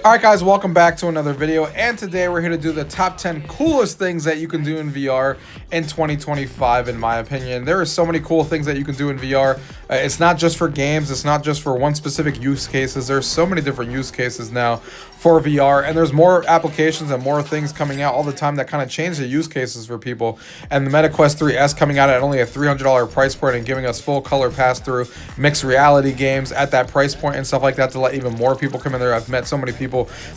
Alright guys, welcome back to another video, and today we're here to do the top 10 coolest things that you can do in VR in 2025, in my opinion. There are so many cool things that you can do in VR. It's not just for games, it's not just for one specific use cases. There's so many different use cases now for VR, and there's more applications and more things coming out all the time that kind of change the use cases for people. And the Meta Quest 3S coming out at only a $300 price point and giving us full color pass-through mixed reality games at that price point and stuff like that to let even more people come in there. I've met so many people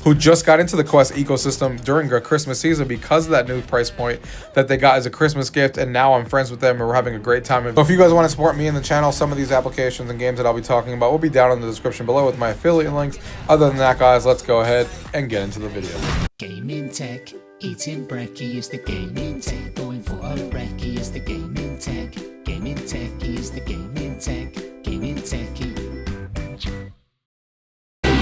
who just got into the Quest ecosystem during a Christmas season because of that new price point that they got as a Christmas gift, and now I'm friends with them and we're having a great time. So if you guys want to support me in the channel, some of these applications and games that I'll be talking about will be down in the description below with my affiliate links. Other than that, guys, let's go ahead and get into the video. Gaming tech, eating brekkie is the gaming tech. Going for a brekkie is the gaming tech. Gaming techie is the gaming tech. Gaming techie.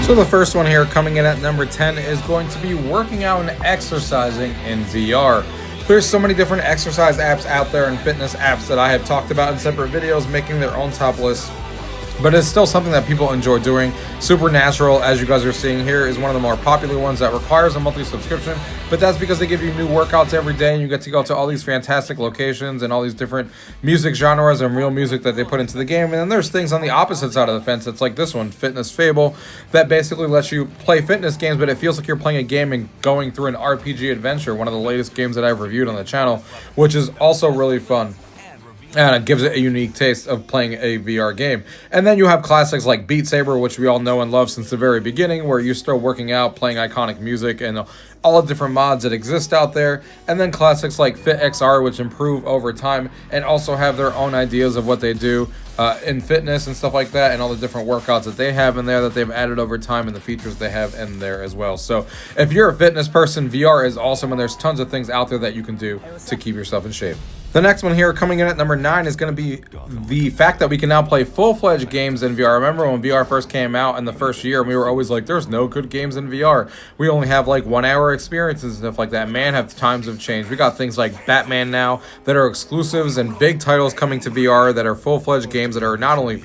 So the first one here coming in at number 10 is going to be working out and exercising in VR. There's so many different exercise apps out there and fitness apps that I have talked about in separate videos making their own top lists. But it's still something that people enjoy doing. Supernatural, as you guys are seeing here, is one of the more popular ones that requires a monthly subscription. But that's because they give you new workouts every day, and you get to go to all these fantastic locations and all these different music genres and real music that they put into the game. And then there's things on the opposite side of the fence. It's like this one, Fitness Fable, that basically lets you play fitness games, but it feels like you're playing a game and going through an RPG adventure, one of the latest games that I've reviewed on the channel, which is also really fun. And it gives it a unique taste of playing a VR game. And then you have classics like Beat Saber, which we all know and love since the very beginning, where you're still working out, playing iconic music, and all the different mods that exist out there. And then classics like Fit XR, which improve over time and also have their own ideas of what they do in fitness and stuff like that, and all the different workouts that they have in there that they've added over time and the features they have in there as well. So if you're a fitness person, VR is awesome, and there's tons of things out there that you can do to keep yourself in shape. The next one here coming in at number 9 is going to be the fact that we can now play full-fledged games in VR. I remember when VR first came out in the first year, we were always like, there's no good games in VR. We only have like 1 hour experiences and stuff like that. Man, have times have changed. We got things like Batman now that are exclusives and big titles coming to VR that are full-fledged games that are not only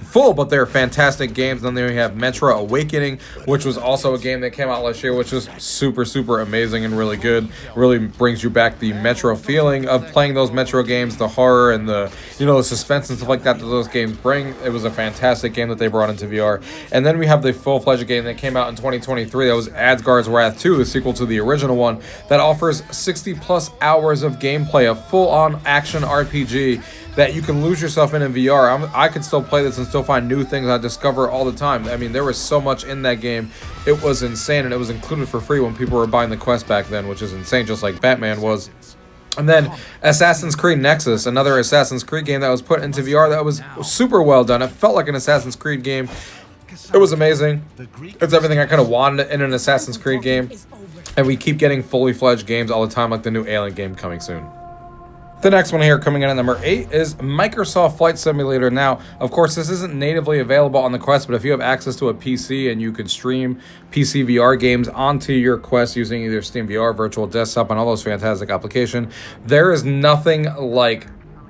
full, but they're fantastic games. And then we have Metro Awakening, which was also a game that came out last year, which is super amazing and really good. Really brings you back the Metro feeling of playing those Metro games, the horror and the the suspense and stuff like that those games bring. It was a fantastic game that they brought into VR. And then we have the full-fledged game that came out in 2023 that was Asgard's Wrath 2, the sequel to the original one, that offers 60+ hours of gameplay, a full-on action RPG that you can lose yourself in VR. I could still play this and still find new things I discover all the time. I mean, there was so much in that game. It was insane, and it was included for free when people were buying the Quest back then, which is insane, just like Batman was. And then Assassin's Creed Nexus, another Assassin's Creed game that was put into VR that was super well done. It felt like an Assassin's Creed game. It was amazing. It's everything I kind of wanted in an Assassin's Creed game. And we keep getting fully fledged games all the time, like the new Alien game coming soon. The next one here coming in at number 8 is Microsoft Flight Simulator. Now, of course, this isn't natively available on the Quest, but if you have access to a PC and you can stream PC VR games onto your Quest using either Steam VR, Virtual Desktop, and all those fantastic applications, there is nothing like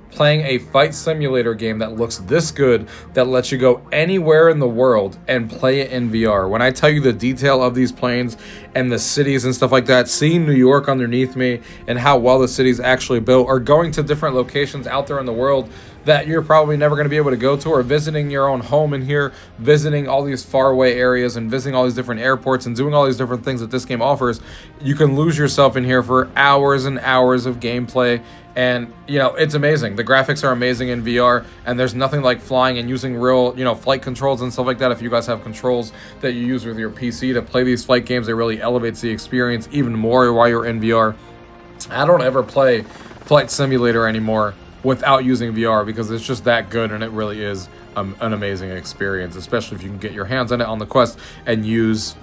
playing a flight simulator game that looks this good, that lets you go anywhere in the world and play it in VR. When I tell you the detail of these planes and the cities and stuff like that, seeing New York underneath me and how well the city's actually built, or going to different locations out there in the world that you're probably never going to be able to go to, or visiting your own home in here, visiting all these faraway areas and visiting all these different airports and doing all these different things that this game offers, you can lose yourself in here for hours and hours of gameplay. And it's amazing. The graphics are amazing in VR, and there's nothing like flying and using real flight controls and stuff like that. If you guys have controls that you use with your PC to play these flight games, it really elevates the experience even more while you're in VR. I don't ever play Flight Simulator anymore without using VR, because it's just that good, and it really is an amazing experience, especially if you can get your hands on it on the Quest and use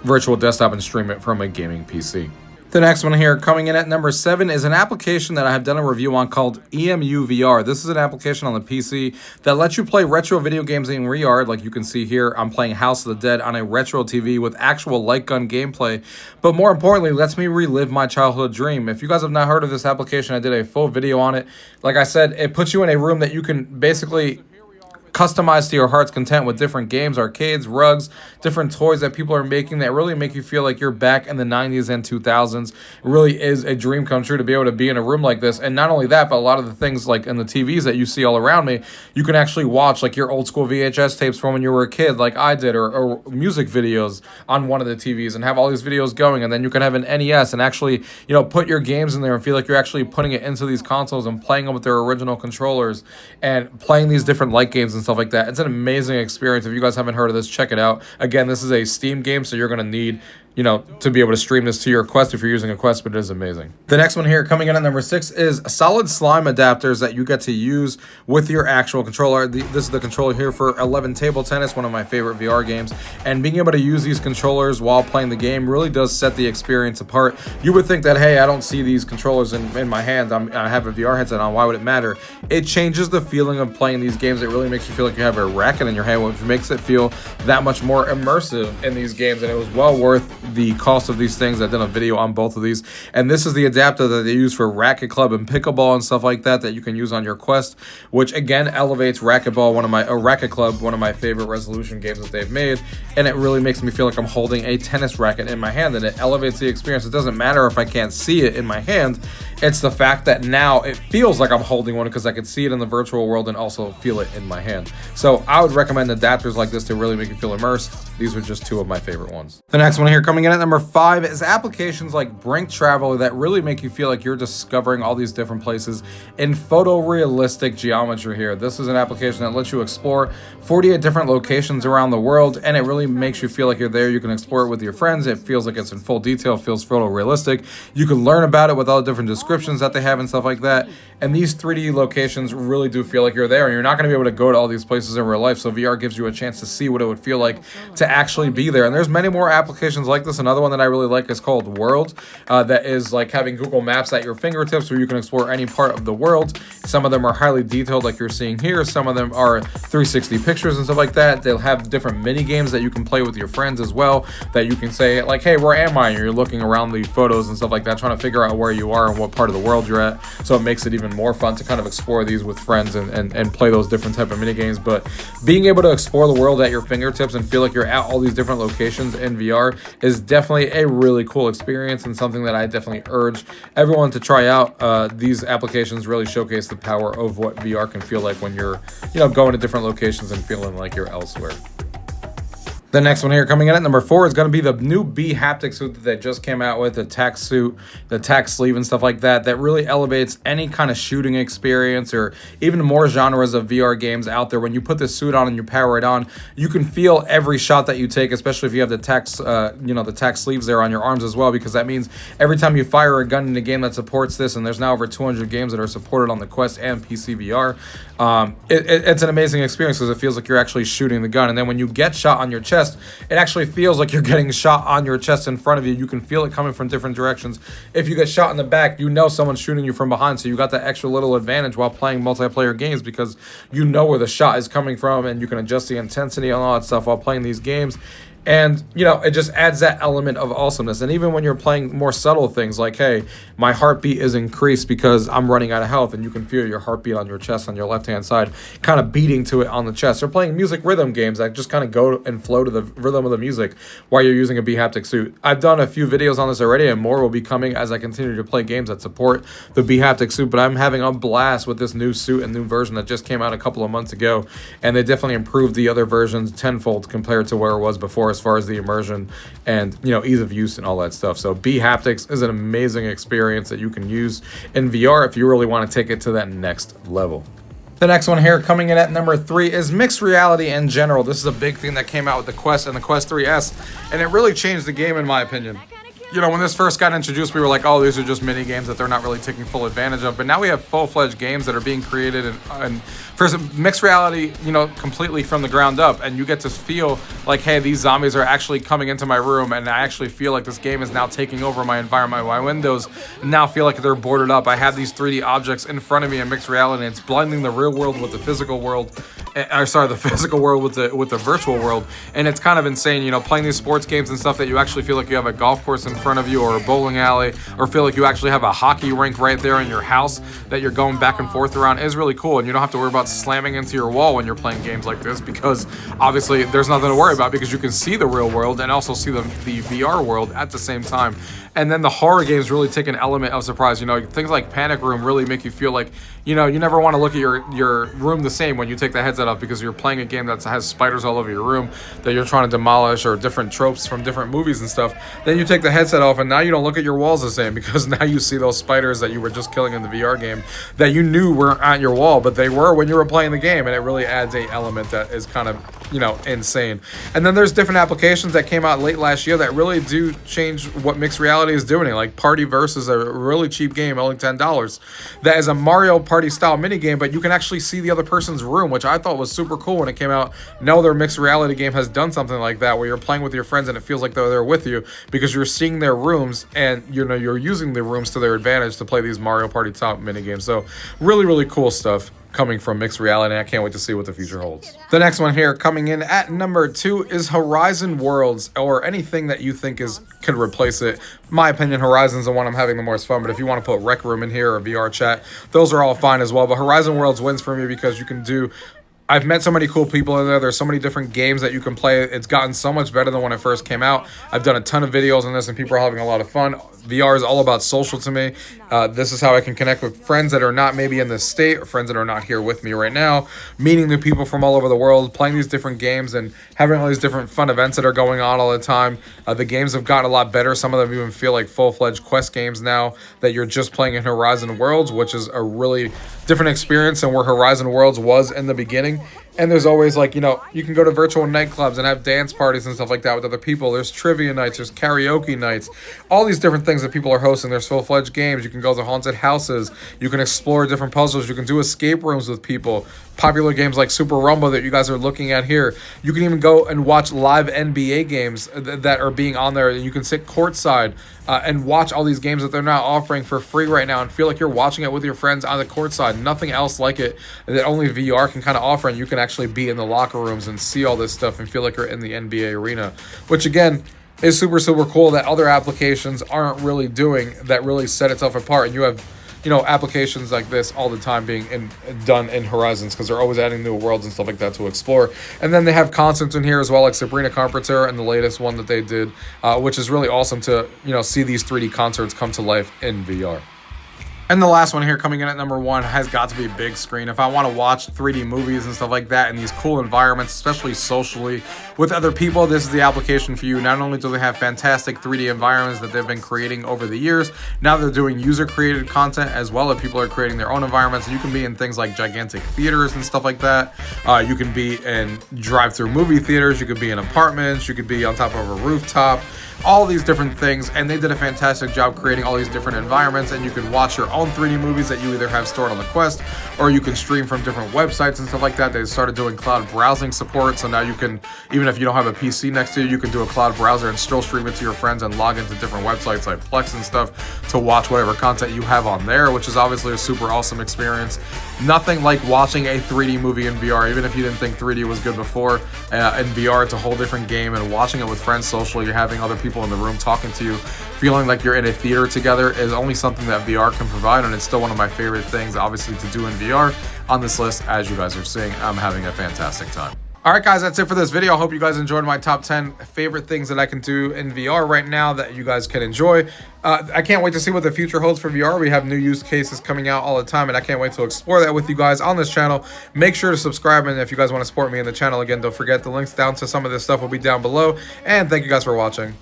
Virtual Desktop and stream it from a gaming PC. The next one here coming in at number 7 is an application that I have done a review on called EMU VR. This is an application on the PC that lets you play retro video games in VR. Like you can see here, I'm playing House of the Dead on a retro TV with actual light gun gameplay. But more importantly, lets me relive my childhood dream. If you guys have not heard of this application, I did a full video on it. Like I said, it puts you in a room that you can basically customized to your heart's content with different games, arcades, rugs, different toys that people are making that really make you feel like you're back in the 90s and 2000s. It really is a dream come true to be able to be in a room like this. And not only that, but a lot of the things like in the TVs that you see all around me, you can actually watch like your old school VHS tapes from when you were a kid like I did, or music videos on one of the TVs, and have all these videos going. And then you can have an NES and actually, put your games in there and feel like you're actually putting it into these consoles and playing them with their original controllers and playing these different light games and stuff like that. It's an amazing experience. If you guys haven't heard of this, check it out. Again, this is a Steam game, so you're going to need to be able to stream this to your Quest if you're using a Quest, but it is amazing. The next one here, coming in at number 6, is solid slime adapters that you get to use with your actual controller. This is the controller here for 11 Table Tennis, one of my favorite VR games, and being able to use these controllers while playing the game really does set the experience apart. You would think that, hey, I don't see these controllers in my hand, I have a VR headset on, why would it matter? It changes the feeling of playing these games. It really makes you feel like you have a racket in your hand, which makes it feel that much more immersive in these games, and it was well worth the cost of these things. I did a video on both of these, and this is the adapter that they use for Racket Club and Pickleball and stuff like that you can use on your Quest, which again elevates Racquetball, Racket Club, one of my favorite resolution games that they've made, and it really makes me feel like I'm holding a tennis racket in my hand, and it elevates the experience. It doesn't matter if I can't see it in my hand, it's the fact that now it feels like I'm holding one because I can see it in the virtual world and also feel it in my hand. So I would recommend adapters like this to really make you feel immersed. These were just two of my favorite ones. The next one here, coming in at number 5, is applications like Brink Traveler that really make you feel like you're discovering all these different places in photorealistic geometry here. This is an application that lets you explore 48 different locations around the world, and it really makes you feel like you're there. You can explore it with your friends. It feels like it's in full detail, feels photorealistic. You can learn about it with all the different descriptions that they have and stuff like that. And these 3D locations really do feel like you're there, and you're not going to be able to go to all these places in real life. So VR gives you a chance to see what it would feel like to actually be there. And there's many more applications like this. Another one that I really like is called World, that is like having Google Maps at your fingertips where you can explore any part of the world. Some of them are highly detailed like you're seeing here. Some of them are 360 pictures and stuff like that. They'll have different mini games that you can play with your friends as well, that you can say like, hey, where am I? And you're looking around the photos and stuff like that, trying to figure out where you are and what part of the world you're at. So it makes it even more fun to kind of explore these with friends and play those different type of mini games. But being able to explore the world at your fingertips and feel like you're at all these different locations in VR is definitely a really cool experience, and something that I definitely urge everyone to try out. These applications really showcase the power of what VR can feel like when you're going to different locations and feeling like you're elsewhere. The next one here, coming in at number 4, is going to be the new B haptic suit that they just came out with, the tack suit, the tack sleeve and stuff like that, that really elevates any kind of shooting experience or even more genres of VR games out there. When you put this suit on and you power it on, you can feel every shot that you take, especially if you have the tack, the tack sleeves there on your arms as well, because that means every time you fire a gun in a game that supports this, and there's now over 200 games that are supported on the Quest and PC VR, it's an amazing experience because it feels like you're actually shooting the gun. And then when you get shot on your chest, it actually feels like you're getting shot on your chest in front of you. You can feel it coming from different directions. If you get shot in the back, you know someone's shooting you from behind, so you got that extra little advantage while playing multiplayer games because you know where the shot is coming from, and you can adjust the intensity and all that stuff while playing these games. And, it just adds that element of awesomeness. And even when you're playing more subtle things like, hey, my heartbeat is increased because I'm running out of health, and you can feel your heartbeat on your chest on your left-hand side kind of beating to it on the chest. Or playing music rhythm games that just kind of go and flow to the rhythm of the music while you're using a B haptic suit. I've done a few videos on this already, and more will be coming as I continue to play games that support the B haptic suit. But I'm having a blast with this new suit and new version that just came out a couple of months ago, and they definitely improved the other versions tenfold compared to where it was before, as far as the immersion and ease of use and all that stuff. So B haptics is an amazing experience that you can use in VR if you really want to take it to that next level. The next one here, coming in at number 3, is mixed reality in general. This is a big thing that came out with the Quest and the Quest 3S, and it really changed the game in my opinion. When this first got introduced, we were like, oh, these are just mini games that they're not really taking full advantage of. But now we have full-fledged games that are being created and for mixed reality, completely from the ground up. And you get to feel like, hey, these zombies are actually coming into my room, and I actually feel like this game is now taking over my environment. My windows now feel like they're boarded up. I have these 3D objects in front of me in mixed reality, and it's blending the real world with the physical world. or sorry, the physical world with the virtual world, and it's kind of insane, you know, playing these sports games and stuff that you actually feel like you have a golf course in front of you or a bowling alley, or feel like you actually have a hockey rink right there in your house that you're going back and forth around is really cool. And you don't have to worry about slamming into your wall when you're playing games like this, because obviously there's nothing to worry about, because you can see the real world and also see the VR world at the same time. And then the horror games really take an element of surprise. You know, things like Panic Room really make you feel like, you know, you never want to look at your room the same when you take the headset off, because you're playing a game that has spiders all over your room that you're trying to demolish, or different tropes from different movies and stuff. Then you take the headset off and now you don't look at your walls the same, because now you see those spiders that you were just killing in the VR game that you knew weren't on your wall, but they were when you were playing the game. And it really adds a element that is kind of, you know, insane. And then there's different applications that came out late last year that really do change what mixed reality is doing. Like Party Versus, a really cheap game, only $10. That is a Mario Party style mini game, but you can actually see the other person's room, which I thought was super cool when it came out. No other mixed reality game has done something like that, where you're playing with your friends and it feels like they're there with you, because you're seeing their rooms and, you know, you're using the rooms to their advantage to play these Mario Party top mini games. So really, really cool stuff coming from mixed reality. I can't wait to see what the future holds. The next one here, coming in at number 2, is Horizon Worlds, or anything that you think could replace it. In my opinion, Horizon's the one I'm having the most fun, but if you want to put Rec Room in here or VR Chat, those are all fine as well. But Horizon Worlds wins for me because you can do... I've met so many cool people in there. There's so many different games that you can play. It's gotten so much better than when it first came out. I've done a ton of videos on this and people are having a lot of fun. VR is all about social to me. This is how I can connect with friends that are not maybe in this state, or friends that are not here with me right now, meeting new people from all over the world, playing these different games and having all these different fun events that are going on all the time. The games have gotten a lot better. Some of them even feel like full-fledged quest games now that you're just playing in Horizon Worlds, which is a really different experience than where Horizon Worlds was in the beginning. And there's always, like, you know, you can go to virtual nightclubs and have dance parties and stuff like that with other people. There's trivia nights, there's karaoke nights, all these different things that people are hosting. There's full-fledged games. You can go to haunted houses. You can explore different puzzles. You can do escape rooms with people. Popular games like Super Rumble that you guys are looking at here. You can even go and watch live NBA games that are being on there. You can sit courtside and watch all these games that they're now offering for free right now and feel like you're watching it with your friends on the courtside. Nothing else like it that only VR can kind of offer, and you can actually be in the locker rooms and see all this stuff and feel like you're in the NBA arena, which again is super, super cool that other applications aren't really doing, that really set itself apart. And you have, you know, applications like this all the time being done in Horizons, because they're always adding new worlds and stuff like that to explore. And then they have concepts in here as well, like Sabrina Carpenter and the latest one that they did, which is really awesome to, you know, see these 3D concerts come to life in VR. And the last one here, coming in at number 1, has got to be big screen. If I want to watch 3D movies and stuff like that in these cool environments, especially socially with other people, this is the application for you. Not only do they have fantastic 3D environments that they've been creating over the years, now they're doing user-created content as well, that people are creating their own environments. And you can be in things like gigantic theaters and stuff like that. You can be in drive-through movie theaters. You could be in apartments. You could be on top of a rooftop. All these different things, and they did a fantastic job creating all these different environments. And you can watch your own 3D movies that you either have stored on the Quest, or you can stream from different websites and stuff like that. They started doing cloud browsing support, so now you can, even if you don't have a PC next to you, you can do a cloud browser and still stream it to your friends and log into different websites like Plex and stuff to watch whatever content you have on there, which is obviously a super awesome experience. Nothing like watching a 3D movie in VR. Even if you didn't think 3D was good before, in VR it's a whole different game, and watching it with friends socially, you're having other people in the room talking to you, feeling like you're in a theater together, is only something that VR can provide. And it's still one of my favorite things, obviously, to do in VR. On this list, as you guys are seeing, I'm having a fantastic time. Alright guys, that's it for this video. I hope you guys enjoyed my top 10 favorite things that I can do in VR right now that you guys can enjoy. I can't wait to see what the future holds for VR. We have new use cases coming out all the time, and I can't wait to explore that with you guys on this channel. Make sure to subscribe, and if you guys want to support me in the channel, again, don't forget the links down to some of this stuff will be down below. And thank you guys for watching.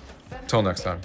Till next time.